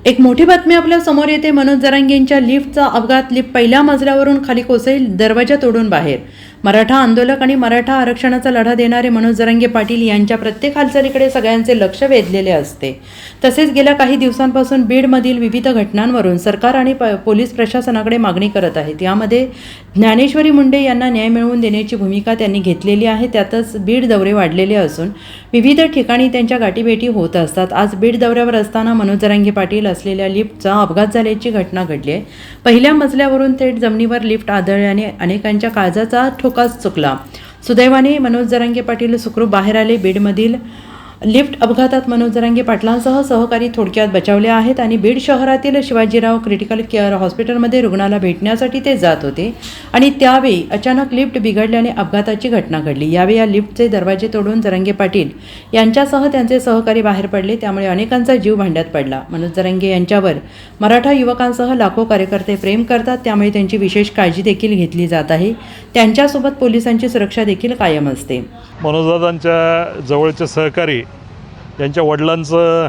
एक मोठी बातमी आपल्या समोर येते। मनोज जरांगेंच्या लिफ्टचा अपघात। लिफ्ट पहिल्या मजल्यावरून खाली कोसळली, दरवाजा तोडून बाहेर। मराठा आंदोलक आणि मराठा आरक्षणाचा लढा देणारे मनोज जरांगे पाटील यांच्या प्रत्येक हालचालीकडे सगळ्यांचे लक्ष वेधलेले असते। तसेच गेल्या काही दिवसांपासून बीडमधील विविध घटनांवरून सरकार आणि पोलीस प्रशासनाकडे मागणी करत आहेत। यामध्ये ज्ञानेश्वरी मुंडे यांना न्याय मिळवून देण्याची भूमिका त्यांनी घेतलेली आहे। त्यातच बीड दौरे वाढलेले असून विविध ठिकाणी त्यांच्या गाठीभेटी होत असतात। आज बीड दौऱ्यावर असताना मनोज जरांगे पाटील असलेल्या लिफ्टचा अपघात झाल्याची घटना घडली आहे। पहिल्या मजल्यावरून थेट जमिनीवर लिफ्ट आदळल्याने अनेकांच्या काळजाचा ठोकाच चुकला। सुदैवाने मनोज जरांगे पाटील सुखरूप बाहेर आले। बीडमधील लिफ्ट अपघातात मनोज जरांगे पाटलांसह सहकारी थोडक्यात बचावले आहेत आणि बीड शहरातील शिवाजीराव क्रिटिकल केअर हॉस्पिटलमध्ये रुग्णाला भेटण्यासाठी ते जात होते आणि त्यावेळी अचानक लिफ्ट बिघडल्याने अपघाताची घटना घडली। यावेळी या लिफ्टचे दरवाजे तोडून जरांगे पाटील यांच्यासह त्यांचे सहकारी बाहेर पडले, त्यामुळे अनेकांचा जीव भांड्यात पडला। मनोज जरांगे यांच्यावर मराठा युवकांसह लाखो कार्यकर्ते प्रेम करतात, त्यामुळे त्यांची विशेष काळजी देखील घेतली जात आहे। त्यांच्यासोबत पोलिसांची सुरक्षा देखील कायम असते। मनोजदादांच्या जवळचे सहकारी यांच्या वडिलांचं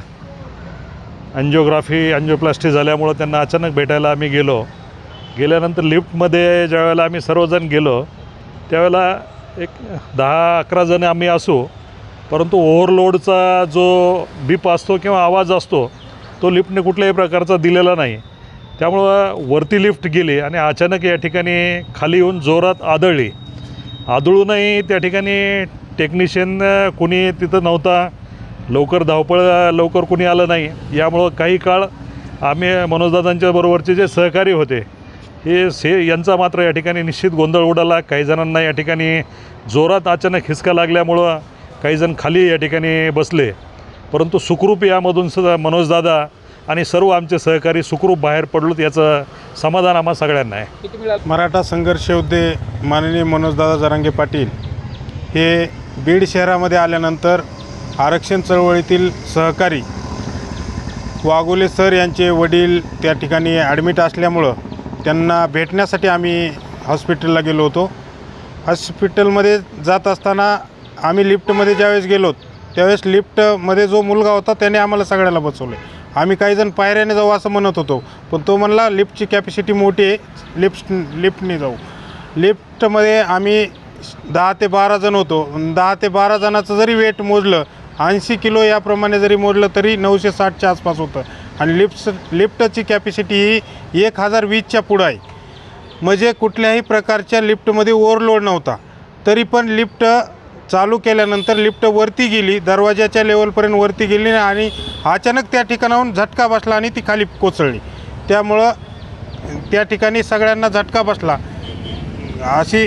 अँजिओप्लास्टी झाल्यामुळं त्यांना अचानक भेटायला आम्ही गेल्यानंतर लिफ्टमध्ये ज्यावेळेला आम्ही सर्वजण गेलो त्यावेळेला एक 10-11 जण आम्ही असू, परंतु ओव्हरलोडचा जो बीप असतो किंवा आवाज असतो तो लिफ्टने कुठल्याही प्रकारचा दिलेला नाही। त्यामुळं वरती लिफ्ट गेली आणि अचानक या ठिकाणी खाली येऊन जोरात आदळूनही त्या ठिकाणी टेक्निशियन कोणी तिथं नव्हता, लवकर कोणी आलं नाही। यामुळं काही काळ आम्ही मनोजदादांच्या बरोबरचे जे सहकारी होते यांचा मात्र या ठिकाणी निश्चित गोंधळ उडाला। काही जणांना या ठिकाणी जोरात अचानक हिसका लागल्यामुळं काही जण खाली या ठिकाणी बसले, परंतु सुखरूप यामधून सुद्धा मनोजदादा आणि सर्व आमचे सहकारी सुखरूप बाहेर पडलोत, याचं समाधान आम्हा सगळ्यांना आहे। मराठा संघर्ष योद्धे माननीय मनोजदादा जरांगे पाटील हे बीड शहरामध्ये आल्यानंतर आरक्षण चळवळीतील सहकारी वाघोले सर यांचे वडील त्या ठिकाणी ॲडमिट असल्यामुळं त्यांना भेटण्यासाठी आम्ही हॉस्पिटलला गेलो होतो। हॉस्पिटलमध्ये जात असताना आम्ही लिफ्टमध्ये ज्यावेळेस गेलो त्यावेळेस लिफ्टमध्ये जो मुलगा होता त्याने आम्हाला सगळ्याला बसवले। आम्ही काही जण पायऱ्याने जाऊ असं म्हणत होतो, पण तो म्हणला लिफ्टची कॅपॅसिटी मोठी आहे, लिफ्टने जाऊ। लिफ्टमध्ये आम्ही 10 ते 12 जण होतो। 10 ते 12 जणाचं जरी वेट मोजलं 80 किलो याप्रमाणे जरी मोजलं तरी 960च्या आसपास होतं आणि लिफ्टची कॅपॅसिटी ही 1020च्या पुढं आहे। म्हणजे कुठल्याही प्रकारच्या लिफ्टमध्ये ओव्हरलोड नव्हता। तरी पण लिफ्ट चालू केल्यानंतर लिफ्ट वरती गेली, दरवाजाच्या लेवलपर्यंत वरती गेली आणि अचानक त्या ठिकाणाहून झटका बसला आणि ती खाली कोसळली। त्यामुळं त्या ठिकाणी सगळ्यांना झटका बसला। अशी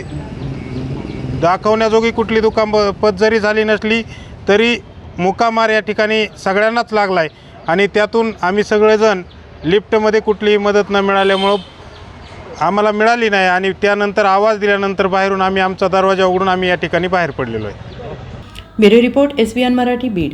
दाखवण्याजोगी कुठली दुखापत जरी झाली नसली तरी मुकामार या ठिकाणी सगळ्यांनाच लागला आहे आणि त्यातून आम्ही सगळेजण लिफ्टमध्ये कुठलीही मदत न मिळाल्यामुळं आम्हाला मिळाली नाही आणि त्यानंतर आवाज दिल्यानंतर बाहेरून आम्ही आमचा दरवाजा उघडून आम्ही या ठिकाणी बाहेर पडलेलो आहे। Bureau report SBN Marathi Beed.